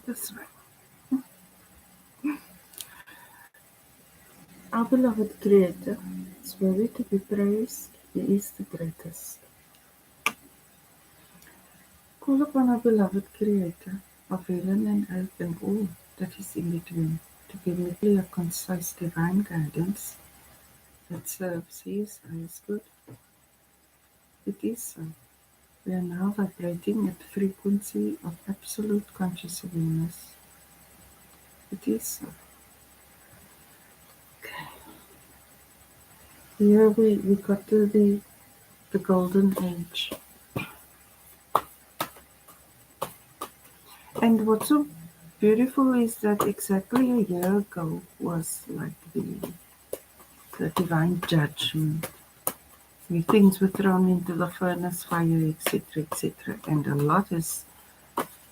That's right. Our beloved Creator is worthy to be praised. He is the greatest. Call upon our beloved Creator of heaven and earth and all that is in between to give me clear, concise, divine guidance that serves His highest good. It is so. We are now vibrating at the frequency of absolute conscious awareness. It is so. Okay. Here we got to the golden age. And what's so beautiful is that exactly a year ago was like the divine judgment, where things were thrown into the furnace, fire, etc., etc. And a lot has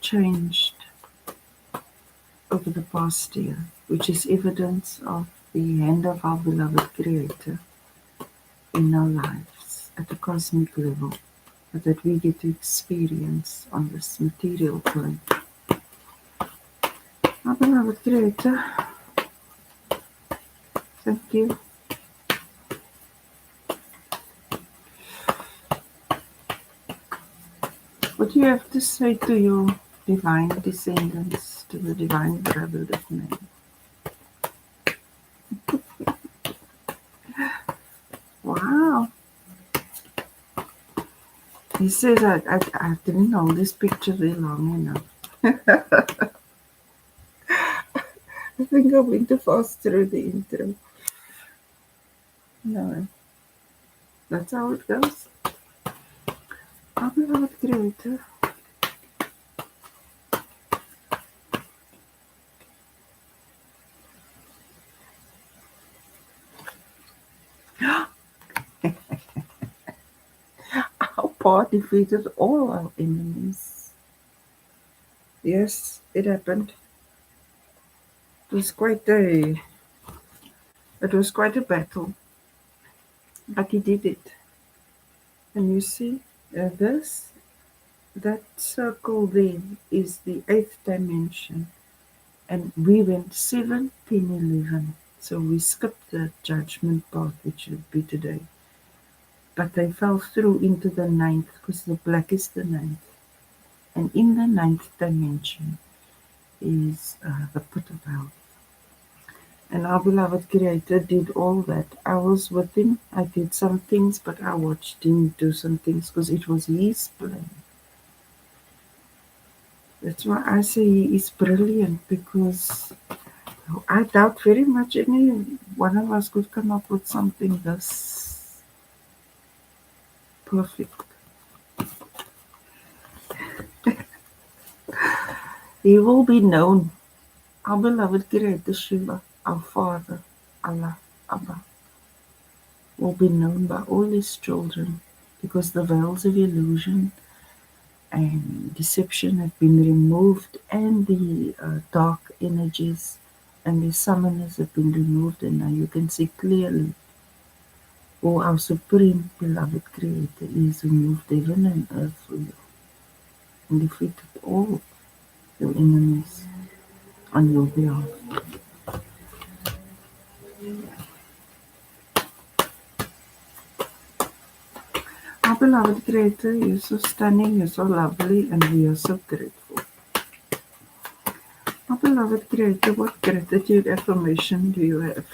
changed over the past year, which is evidence of the hand of our beloved Creator in our lives at a cosmic level that we get to experience on this material plane. Our beloved Creator, thank you. What do you have to say to your divine descendants, to the divine brotherhood of man? Wow. He says, I didn't hold this picture very long enough. I think I went too fast through the intro. No, that's how it goes. Our beloved Creator, our path defeated all our enemies. Yes, it happened. It was quite a battle, but he did it. And you see, that circle there is the 8th dimension, and we went 7, 10, 11. So we skipped the judgment part, which would be today. But they fell through into the 9th, because the black is the 9th. And in the 9th dimension is the pit of hell. And our beloved Creator did all that. I was with him. I did some things, but I watched him do some things because it was his plan. That's why I say he is brilliant, because I doubt very much any one of us could come up with something this perfect. He will be known, our beloved Creator Shiva, our Father, Allah, Abba, will be known by all His children, because the veils of illusion and deception have been removed, and the dark energies and the summoners have been removed, and now you can see clearly who our supreme beloved Creator is, who moved heaven and earth for you and defeated all your enemies on your behalf. Our beloved Creator, you're so stunning, you're so lovely, and we are so grateful. Our beloved Creator, what gratitude affirmation do you have?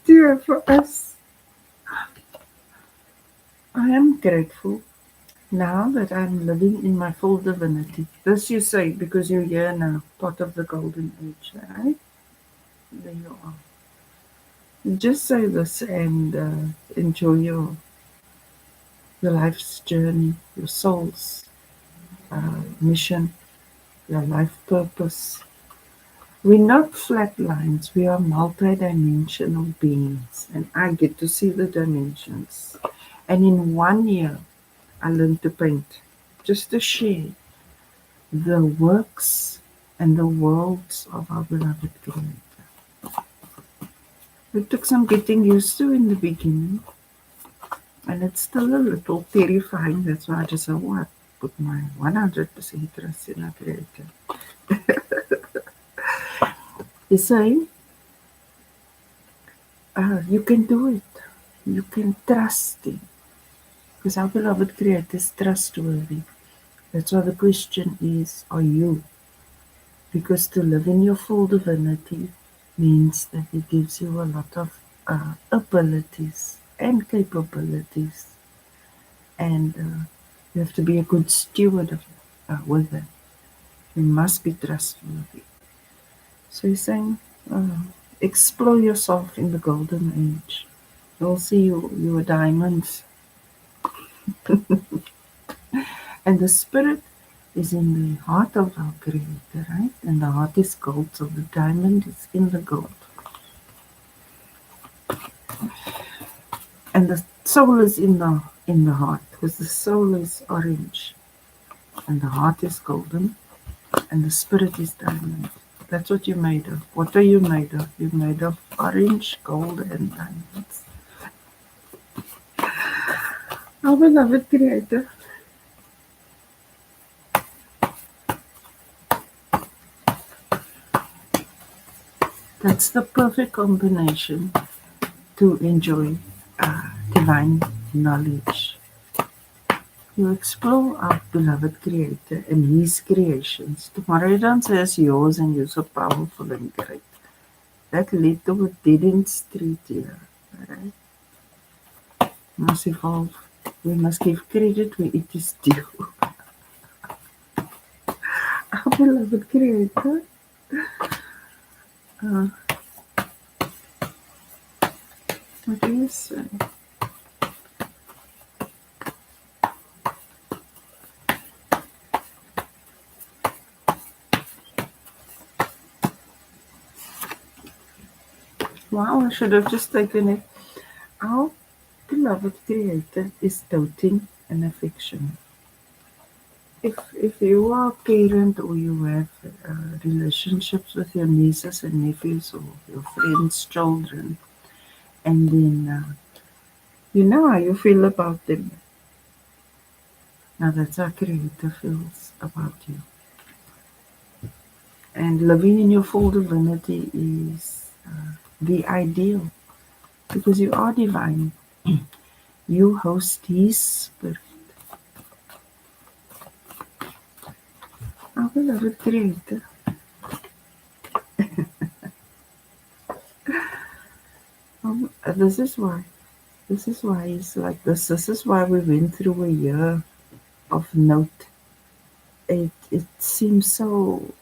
Do you have for us? I am grateful now that I'm living in my full divinity. This you say because you're here now, part of the golden age, right? There you are. Just say this and enjoy your life's journey, your soul's mission, your life purpose. We're not flat lines, we are multidimensional beings, and I get to see the dimensions. And in 1 year, I learned to paint, just to share the works and the worlds of our beloved Creator. It took some getting used to in the beginning, and it's still a little terrifying. That's why I just said, what put my 100% trust in our Creator. You say, you can do it. You can trust Him. Because our beloved Creator is trustworthy. That's why the question is, are you? Because to live in your full divinity means that He gives you a lot of abilities and capabilities. And you have to be a good steward with it. You must be trustworthy. So he's saying, uh, explore yourself in the golden age. You'll see you are diamonds. And the spirit is in the heart of our Creator, right? And the heart is gold, so the diamond is in the gold. And the soul is in the heart, because the soul is orange, and the heart is golden, and the spirit is diamond. That's what you're made of. What are you made of? You're made of orange, gold, and diamonds. Our beloved Creator. That's the perfect combination to enjoy divine knowledge. You explore our beloved Creator and His creations. Tomorrow you don't say it's yours and you're so powerful and great. That led to a dead end street here. Right? Must evolve. We must give credit where it is due. Our beloved Creator. Uh, what do you say? Wow, I should have just taken it. Our beloved Creator is doting and affectionate. If you are a parent or you have relationships with your nieces and nephews or your friends' children, and then you know how you feel about them. Now that's how Creator feels about you. And living in your full divinity is the ideal because you are divine. You host His Spirit. Our beloved Creator. This is why. This is why it's like this. This is why we went through a year of note. It seems so.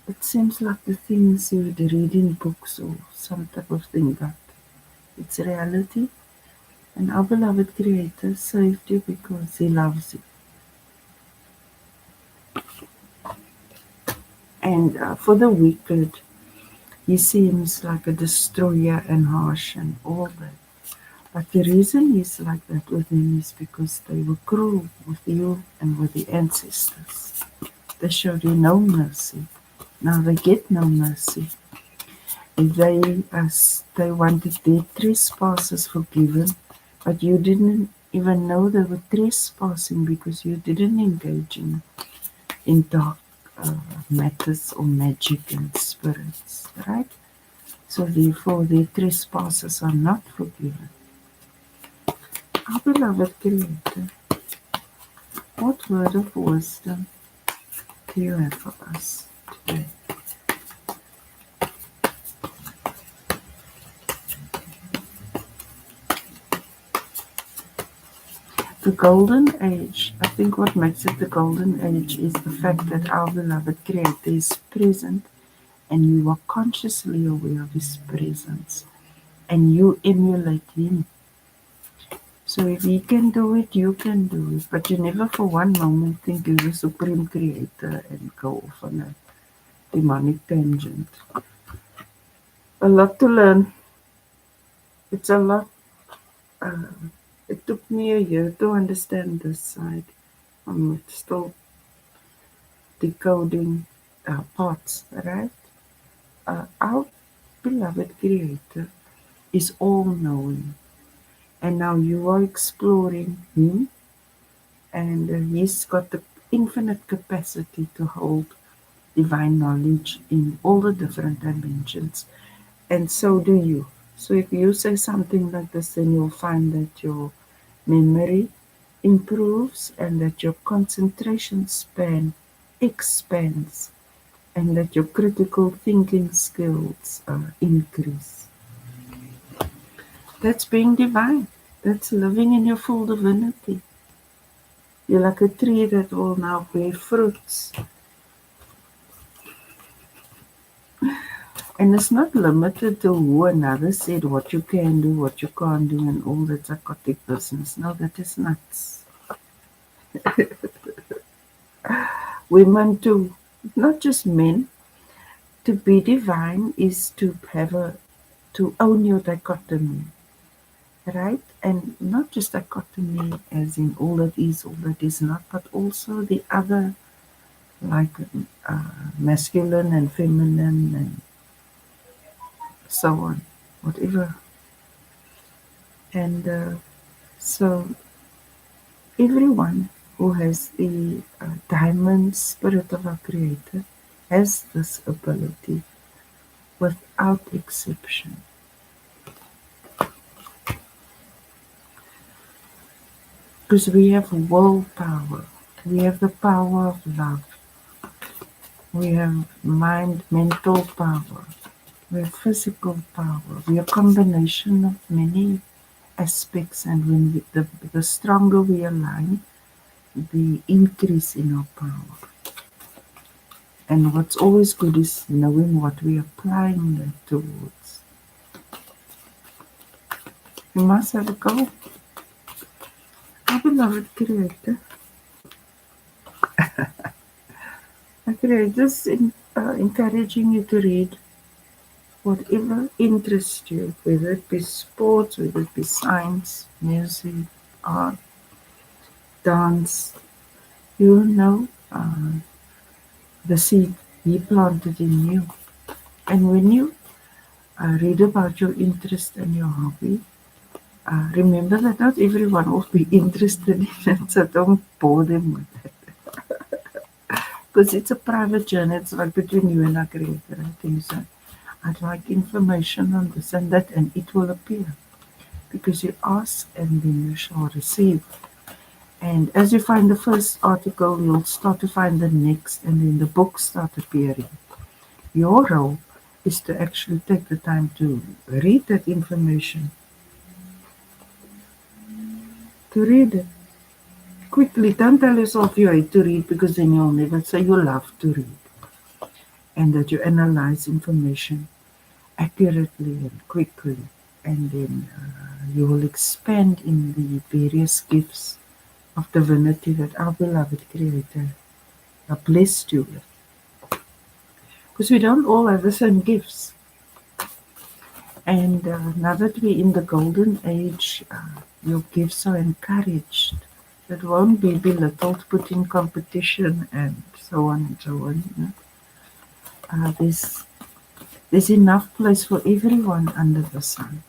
It seems like the things you would read in books or some type of thing, but it's reality. And our beloved Creator saved you because He loves you. And for the wicked, He seems like a destroyer and harsh and all that. But the reason He's like that with them is because they were cruel with you and with the ancestors. They showed you no mercy. Now they get no mercy. They wanted their trespasses forgiven, but you didn't even know they were trespassing because you didn't engage in dark matters or magic and spirits, right? So therefore their trespasses are not forgiven. Our beloved Creator, what word of wisdom do you have for us today? The golden age, I think what makes it the golden age is the fact that our beloved Creator is present and you are consciously aware of His presence and you emulate Him. So if He can do it, you can do it. But you never for one moment think you're the supreme creator and go off on a demonic tangent. A lot to learn. It's a lot. Uh, it took me a year to understand this side. I'm still decoding parts, right? Our beloved Creator is all knowing. And now you are exploring Him and he's got the infinite capacity to hold divine knowledge in all the different dimensions, and so do you. So if you say something like this, then you'll find that your memory improves and that your concentration span expands and that your critical thinking skills increase. That's being divine. That's living in your full divinity. You're like a tree that will now bear fruits. And it's not limited to who another said what you can do, what you can't do, and all that psychotic business. No, that is nuts. Women too, not just men. To be divine is to have to own your dichotomy, right? And not just dichotomy as in all that is not, but also the other, like masculine and feminine and so on, whatever. And so everyone who has the diamond spirit of our Creator has this ability without exception. Because we have willpower, we have the power of love, we have mind, mental power, we have physical power, we are a combination of many aspects, and when the stronger we align, the increase in our power. And what's always good is knowing what we're applying that towards. We must have a goal. Our beloved Creator. Our Creator is encouraging you to read whatever interests you, whether it be sports, whether it be science, music, art, dance. You will know the seed He planted in you. And when you read about your interest and your hobby, remember that not everyone will be interested in it, so don't bore them with it. Because it's a private journey, it's like between you and our Creator. I think so. I'd like information on this and that, and it will appear. Because you ask and then you shall receive. And as you find the first article, you'll start to find the next, and then the books start appearing. Your role is to actually take the time to read that information, to read it quickly. Don't tell yourself you hate to read because then you'll never say you love to read and that you analyze information accurately and quickly. And then you will expand in the various gifts of divinity that our beloved Creator blessed you with. Because we don't all have the same gifts. And now that we're in the golden age, your gifts are encouraged. It won't be belittled, put in competition, and so on and so on. You know? There's enough place for everyone under the sun.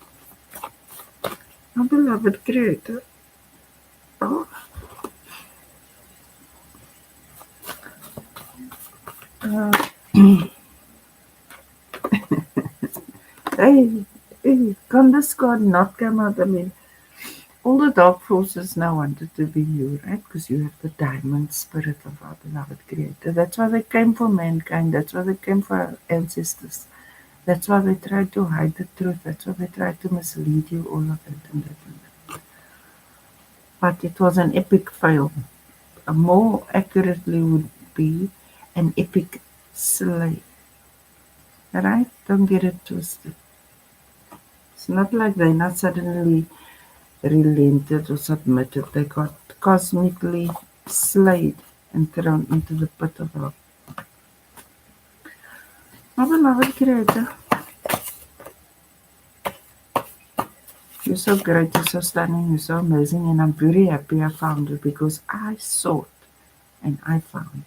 Our beloved Creator. Oh, uh, hey, hey, can this God not come out? I mean, all the dark forces now wanted to be you, right? Because you have the diamond spirit of our beloved Creator. That's why they came for mankind. That's why they came for our ancestors. That's why they tried to hide the truth. That's why they tried to mislead you, all of it and that and that. But it was an epic fail. More accurately would be an epic slay. Right? Don't get it twisted. It's not like they not suddenly relented or submitted. They got cosmically slayed and thrown into the pit of hell. My beloved Creator, you're so great, you're so stunning, you're so amazing, and I'm very happy I found you because I sought and I found.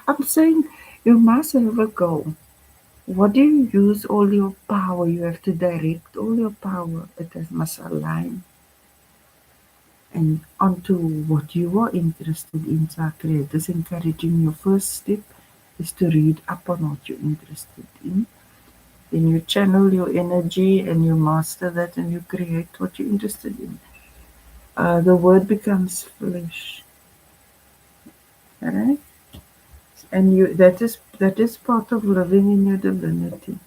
I'm saying you must have a goal. What do you use all your power? You have to direct all your power. Must align and onto what you are interested in. So our creators encouraging your first step is to read up on what you're interested in. Then you channel your energy and you master that and you create what you're interested in. The word becomes flesh. Alright? And that is part of living in your divinity.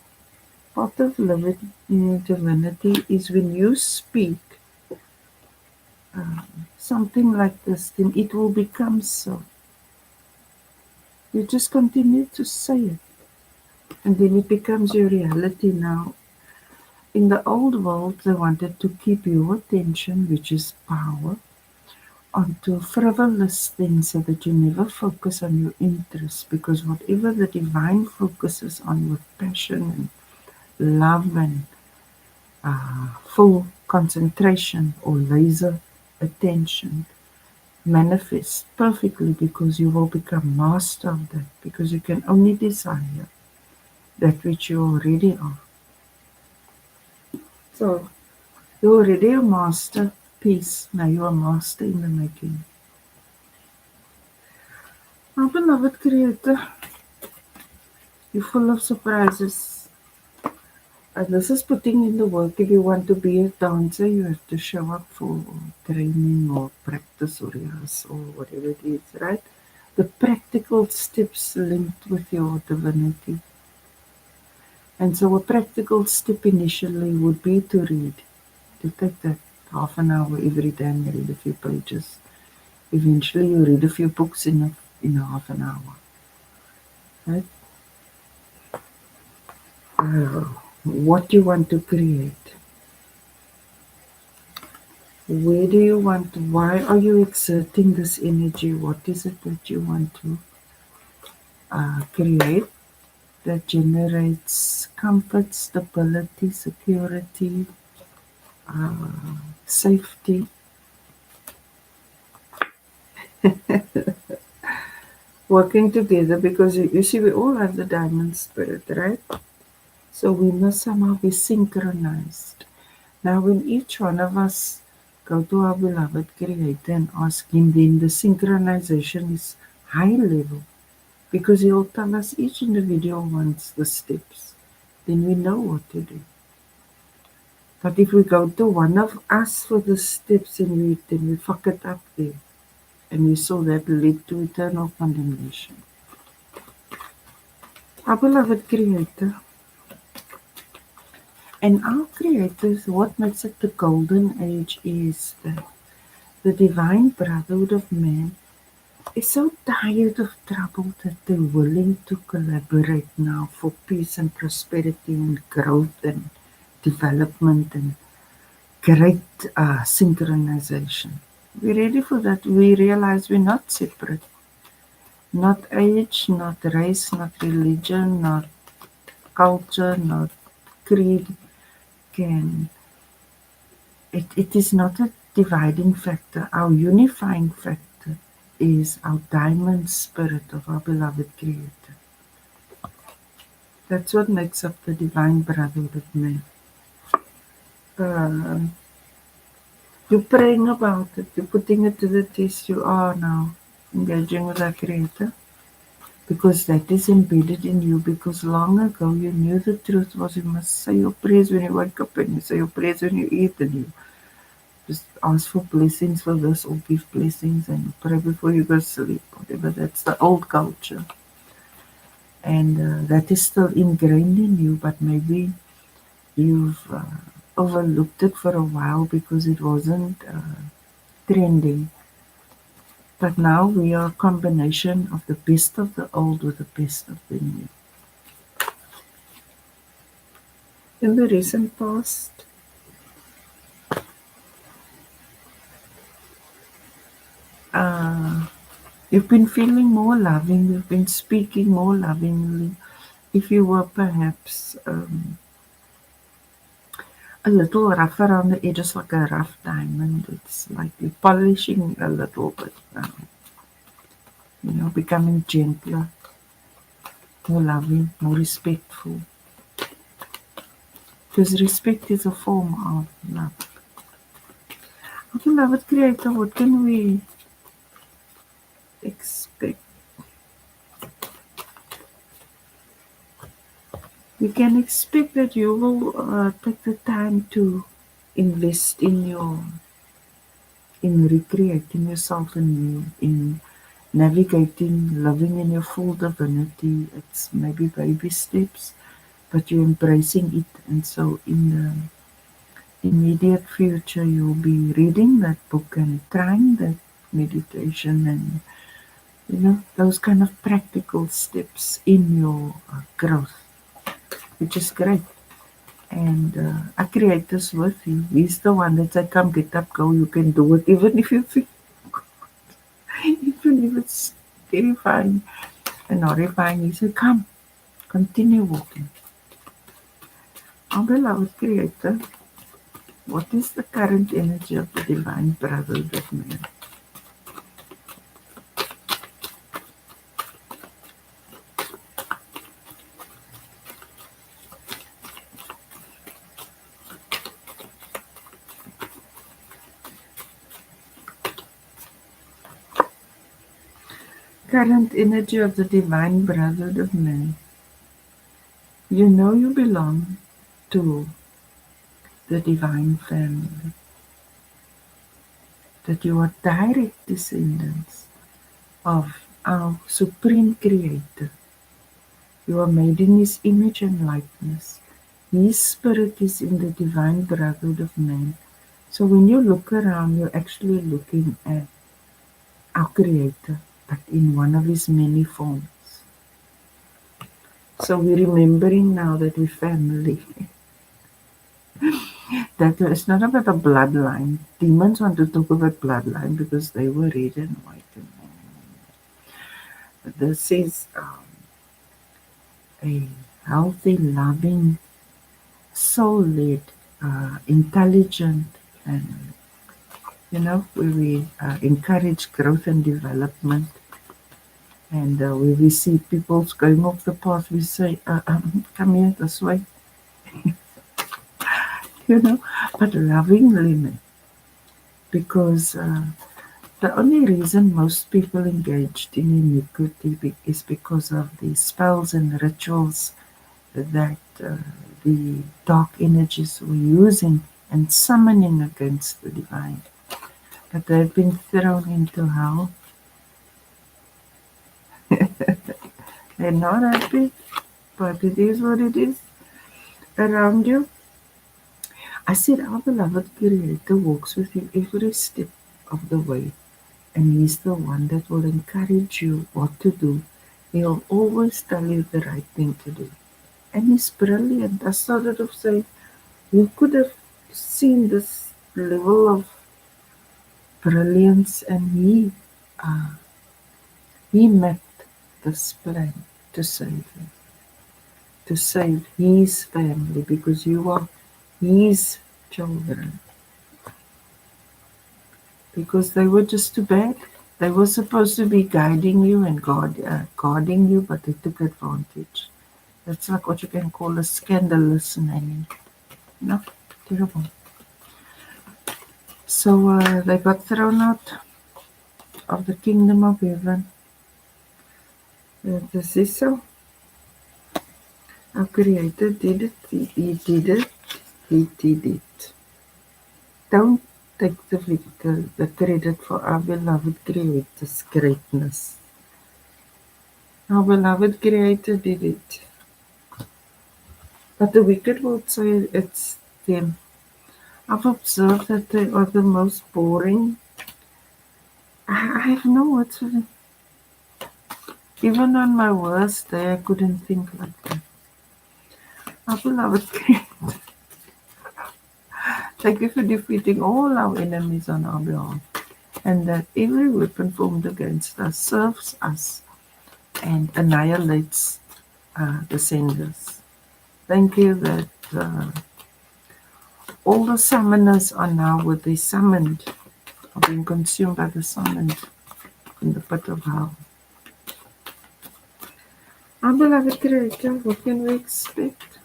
Part of living in your divinity is when you speak something like this, then it will become so. You just continue to say it, and then it becomes your reality now. In the old world, they wanted to keep your attention, which is power, onto frivolous things so that you never focus on your interests, because whatever the divine focuses on with passion and love and full concentration or laser attention manifests perfectly, because you will become master of that, because you can only desire that which you already are. So you're already a masterpiece. Now you're a master in the making. Our beloved Creator, you're full of surprises. And this is putting in the work. If you want to be a dancer, you have to show up for training or practice or rehearsal or whatever it is, right? The practical steps linked with your divinity. And so a practical step initially would be to read, to take that half an hour every day and read a few pages. Eventually you read a few books in a half an hour. Right? What you want to create. Where do you want to, why are you exerting this energy? What is it that you want to create that generates comfort, stability, security, safety? Working together, because you see, we all have the diamond spirit, right? So we must somehow be synchronized. Now, when each one of us go to our beloved Creator and ask Him, then the synchronization is high level, because He'll tell us each individual wants the steps. Then we know what to do. But if we go to one of us for the steps and then we fuck it up there, and we saw that lead to eternal condemnation. Our beloved Creator, and our Creators, what makes it the golden age is that the divine brotherhood of man is so tired of trouble that they're willing to collaborate now for peace and prosperity and growth and development and great synchronization. We're ready for that. We realize we're not separate. Not age, not race, not religion, not culture, not creed can. It is not a dividing factor. Our unifying factor is our diamond spirit of our beloved Creator. That's what makes up the divine brotherhood of man. Uh, you're praying about it, you're putting it to the test. You are now engaging with our Creator, because that is embedded in you. Because long ago you knew the truth was you must say your prayers when you wake up and you say your prayers when you eat, and you just ask for blessings for this or give blessings and pray before you go to sleep, whatever. That's the old culture. And that is still ingrained in you, but maybe you've overlooked it for a while because it wasn't trending. But now we are a combination of the best of the old with the best of the new. In the recent past, uh, you've been feeling more loving, you've been speaking more lovingly. If you were perhaps a little rough around the edges, like a rough diamond, it's like you're polishing a little bit, becoming gentler, more loving, more respectful. Because respect is a form of love. Our beloved Creator, what can we expect? We can expect that you will take the time to invest in recreating yourself in navigating, living in your full divinity. It's maybe baby steps, but you're embracing it. And so in the immediate future, you'll be reading that book and trying that meditation and, those kind of practical steps in your growth, which is great. And I create this with you. He's the one that said, come get up, go, you can do it, even if you feel, even if it's terrifying and horrifying. He said, come, continue walking. Our beloved Creator, what is the current energy of the divine brotherhood of man? Current energy of the divine brotherhood of man. You know you belong to the divine family, that you are direct descendants of our supreme creator. You are made in his image and likeness. His spirit is in the divine brotherhood of man. So when you look around, you're actually looking at our creator, but in one of his many forms. So we're remembering now that we're family. That it's not about a bloodline. Demons want to talk about bloodline because they were red and white. But this is a healthy, loving, soul-led, intelligent, and where we encourage growth and development. And where we see people going off the path, we say, come here this way, but lovingly, man. Because the only reason most people engaged in iniquity is because of the spells and rituals that the dark energies were using and summoning against the divine. But they've been thrown into hell. They're not happy, but it is what it is around you. I said, our beloved Creator walks with you every step of the way, and He's the one that will encourage you what to do. He'll always tell you the right thing to do. And He's brilliant. I started off saying, who could have seen this level of brilliance? And He mapped this plan to save you, to save His family, because you are His children. Because they were just too bad. They were supposed to be guiding you and guarding you, but they took advantage. That's like what you can call a scandalous name. No, terrible. So they got thrown out of the kingdom of heaven. This is so. Our Creator did it. He did it. He did it. Don't take the credit for our beloved Creator's greatness. Our beloved Creator did it. But the wicked will say it's them. I've observed that they are the most boring. I have no words for them. Even on my worst day, I couldn't think like that. Our beloved Creator, thank you for defeating all our enemies on our behalf, and that every weapon formed against us serves us and annihilates the senders. Thank you that all the summoners are now with the summoned, are being consumed by the summoned in the pit of hell. Our beloved Creator, what can we expect?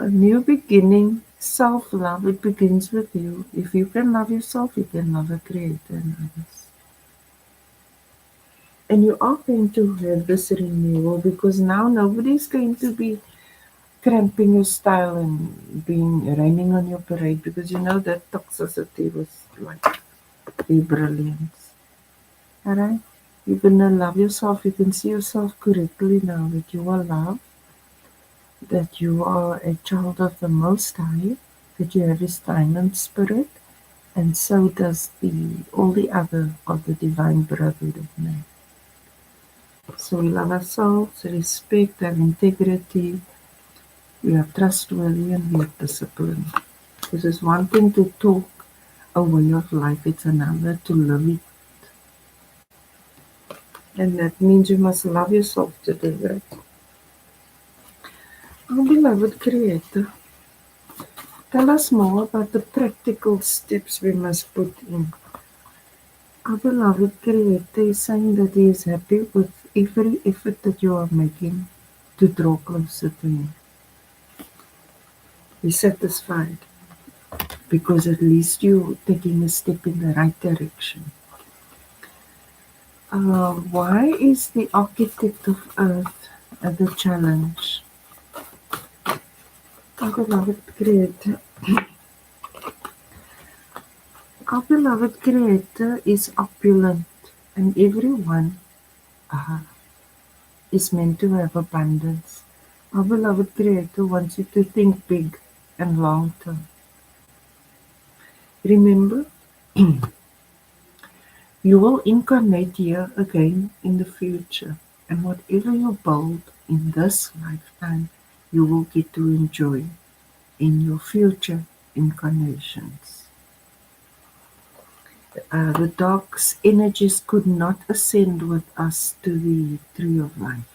A new beginning, self-love, it begins with you. If you can love yourself, you can love a creator and others. And you are going to have this renewal because now nobody's going to be cramping your style and being raining on your parade because you know that toxicity was like the brilliance. Alright? You're gonna love yourself. You can see yourself correctly now that you are loved, that you are a child of the Most High, that you have His time and spirit, and so does the all the other of the divine brotherhood of man. So we love ourselves, respect, have integrity, we are trustworthy, and we have discipline. This is one thing to talk a way of life, it's another to live it. And that means you must love yourself to do that. Our beloved Creator, tell us more about the practical steps we must put in. Our beloved Creator is saying that He is happy with every effort that you are making to draw closer to Him. He's satisfied because at least you're taking a step in the right direction. Why is the architect of Earth the challenge? Our beloved Creator is opulent, and everyone uh, is meant to have abundance. Our beloved Creator wants you to think big and long term. Remember, you will incarnate here again in the future, and whatever you build in this lifetime, you will get to enjoy in your future incarnations. The dark's energies could not ascend with us to the tree of life.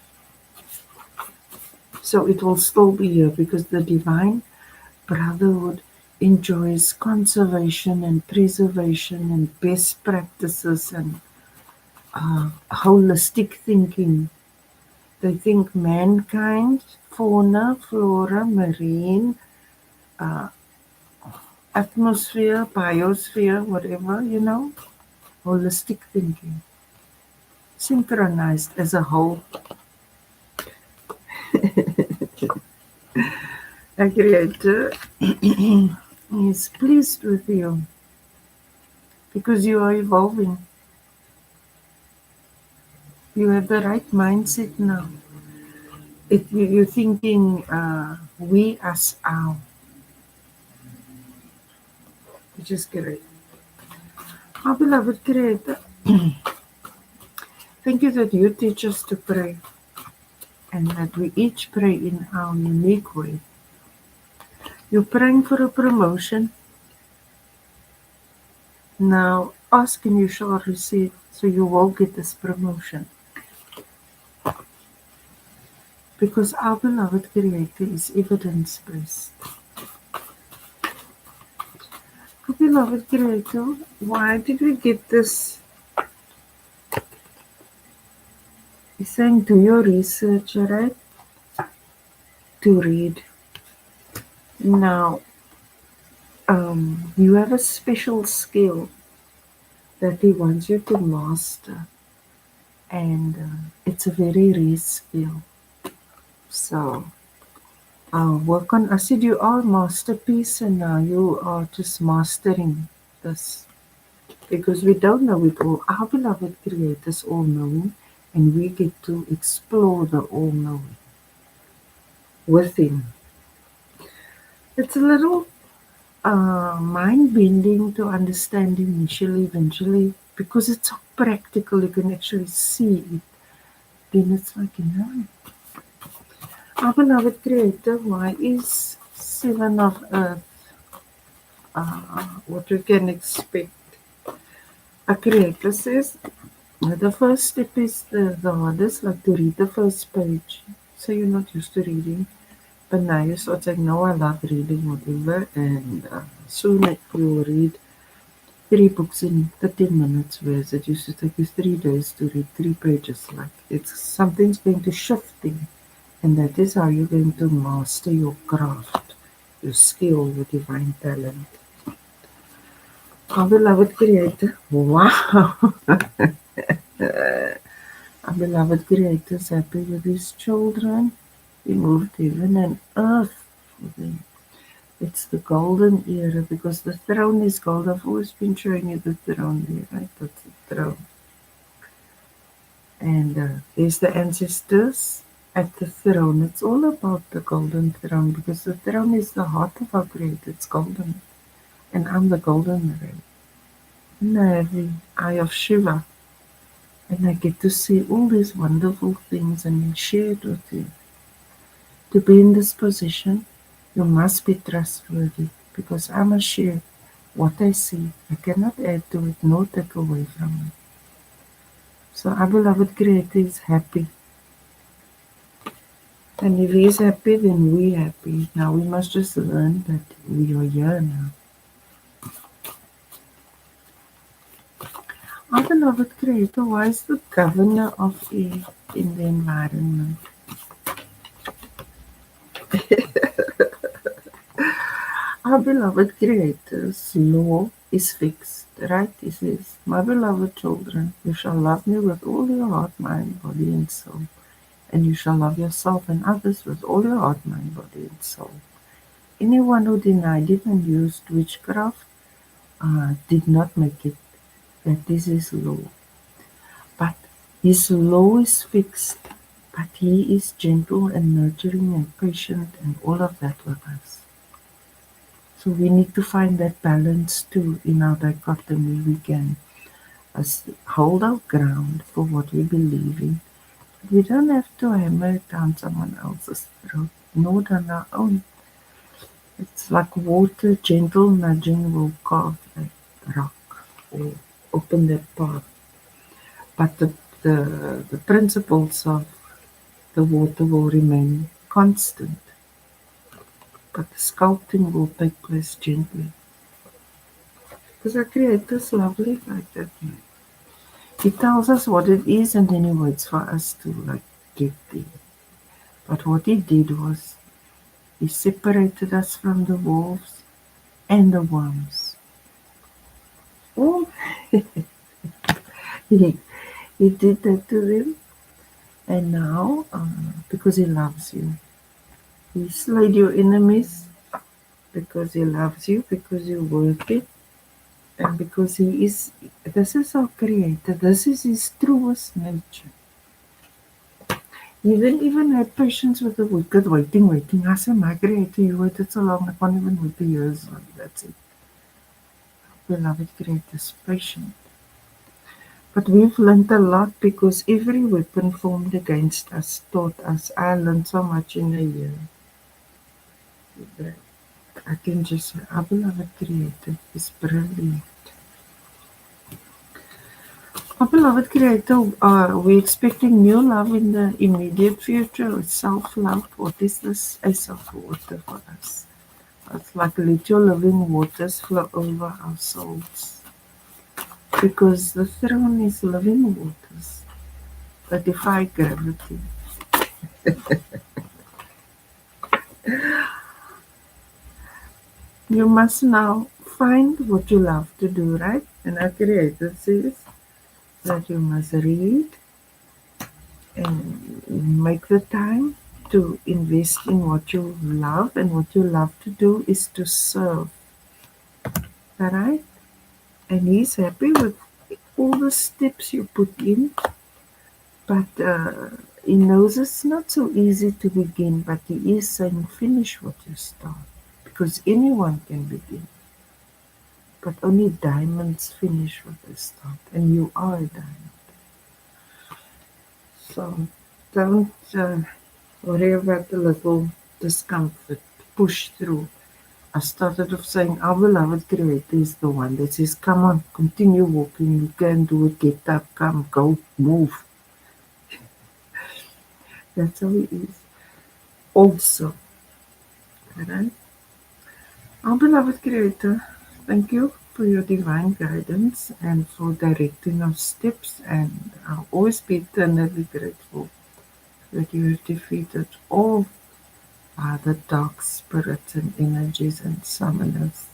So it will still be here because the divine brotherhood enjoys conservation and preservation and best practices and holistic thinking. They think mankind, fauna, flora, marine, uh, atmosphere, biosphere, whatever, holistic thinking, synchronized as a whole. A creator is pleased with you because you are evolving. You have the right mindset now. You're thinking we as our, which is great. Our beloved Creator, thank you that you teach us to pray and that we each pray in our unique way. You're praying for a promotion. Now ask and you shall receive, so you will get this promotion. Because our beloved Creator is evidence-based. Our beloved Creator, why did we get this? He's saying do your research, right? To read. Now, you have a special skill that he wants you to master, and it's a very rare skill. So, work on. I said you are a masterpiece, and now you are just mastering this because we don't know it all. Our beloved Creator is all-knowing, and we get to explore the all-knowing with Him. It's a little mind-bending to understand initially, eventually, because it's so practical, you can actually see it. Then it's like, our beloved Creator, why is 7 of Earth what we can expect? A Creator says, the first step is the hardest, like to read the first page. So you're not used to reading. But now you start saying, no, I love reading, whatever, and soon you'll read 3 books in 13 minutes, whereas it used to take you 3 days to read 3 pages. Like, something's going to shift in, and that is how you're going to master your craft. your skill, your divine talent. Our beloved Creator, wow! Our beloved Creator is happy with His children. He moved heaven and earth for them. It's the golden era because the throne is gold. I've always been showing you the throne there, right? That's the throne. And there's the ancestors at the throne. It's all about the golden throne because the throne is the heart of our Creator. It's golden. And I'm the golden ray. And I have the eye of Shiva. And I get to see all these wonderful things and share it with you. To be in this position, you must be trustworthy because I must share what I see. I cannot add to it nor take away from it. So our beloved Creator is happy. And if He is happy, then we happy. Now we must just learn that we are here now. Our beloved Creator, why is the governor of air in the environment? Our beloved Creator's law is fixed, right? He says, my beloved children, you shall love me with all your heart, mind, body, and soul. And you shall love yourself and others with all your heart, mind, body, and soul. Anyone who denied it and used witchcraft did not make it. That is His law. But His law is fixed. But He is gentle and nurturing and patient and all of that with us. So we need to find that balance too in our dichotomy. We can hold our ground for what we believe in. But we don't have to hammer it down someone else's throat, nor down our own. It's like water, gentle nudging will carve that rock or open that path. But the principles of the water will remain constant. But the sculpting will take place gently. Because our Creator is lovely like that. He tells us what it is and then He waits for us to get there. But what He did was He separated us from the wolves and the worms. Oh, he, he did that to them. And now, because He loves you, He slayed your enemies because He loves you, because you're worth it, and because this is our Creator, this is His truest nature. Even had patience with the wicked, waiting. I say, my Creator, you waited so long, I can't even wait 2 years. That's it. Beloved Creator is patient. But we've learned a lot because every weapon formed against us taught us. I learned so much in a year. That I can just say, our beloved Creator is brilliant. Our beloved Creator, we're expecting new love in the immediate future, self-love. What is this? A self-water for us. It's like let your living waters flow over our souls. Because the throne is living waters that defy gravity. You must now find what you love to do, right? And our Creator says that you must read and make the time to invest in what you love, and what you love to do is to serve. Alright? And He's happy with all the steps you put in, but He knows it's not so easy to begin, but He is saying finish what you start. Because anyone can begin. But only diamonds finish what they start. And you are a diamond. So don't worry about the little discomfort. Push through. I started off saying our beloved Creator is the one that says, come on, continue walking. You can do it. Get up, come, go, move. That's how He is. Also, alright? Our beloved Creator, thank you for your divine guidance and for directing our steps, and I'll always be eternally grateful that you have defeated all the dark spirits and energies and summoners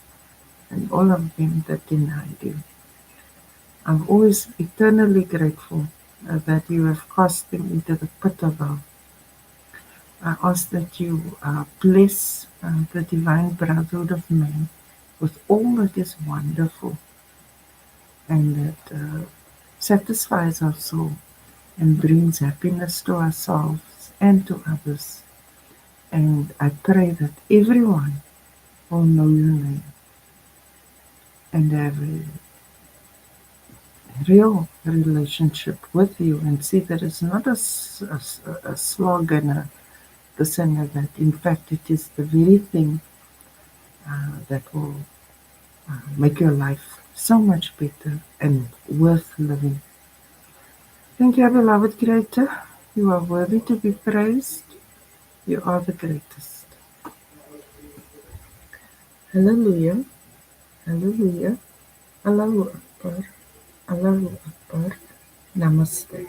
and all of them that denied you. I'm always eternally grateful that you have cast them into the pit of hell. I ask that you bless the divine brotherhood of man with all that is wonderful and that satisfies our soul and brings happiness to ourselves and to others. And I pray that everyone will know your name and have a real relationship with you and see that it's not a slog and this and that. In fact, it is the very thing that will make your life so much better and worth living. Thank you, beloved Creator. You are worthy to be praised. You are the greatest. Hallelujah. Hallelujah. Allahu Akbar. Allahu Akbar. Namaste.